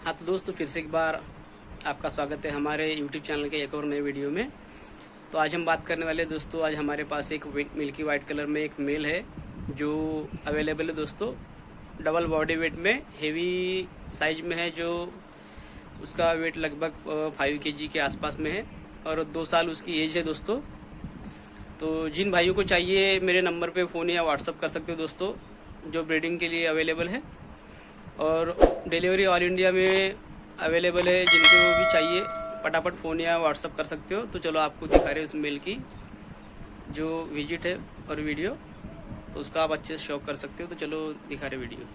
हाँ तो दोस्तों फिर से एक बार आपका स्वागत है हमारे YouTube चैनल के एक और नए वीडियो में। तो आज हम बात करने वाले दोस्तों, आज हमारे पास एक मिल्की वाइट कलर में एक मेल है जो अवेलेबल है दोस्तों। डबल बॉडी वेट में हेवी साइज में है, जो उसका वेट लगभग 5 kg के आसपास में है और 2 साल उसकी एज है दोस्तों। तो जिन भाइयों को चाहिए मेरे नंबर पे फ़ोन या व्हाट्सअप कर सकते हो दोस्तों, जो ब्रीडिंग के लिए अवेलेबल है और डिलीवरी ऑल इंडिया में अवेलेबल है। जिनको भी चाहिए फटाफट फ़ोन या व्हाट्सअप कर सकते हो। तो चलो आपको दिखा रहे हैं उस मेल की जो विजिट है और वीडियो, तो उसका आप अच्छे से शौक कर सकते हो। तो चलो दिखा रहे वीडियो।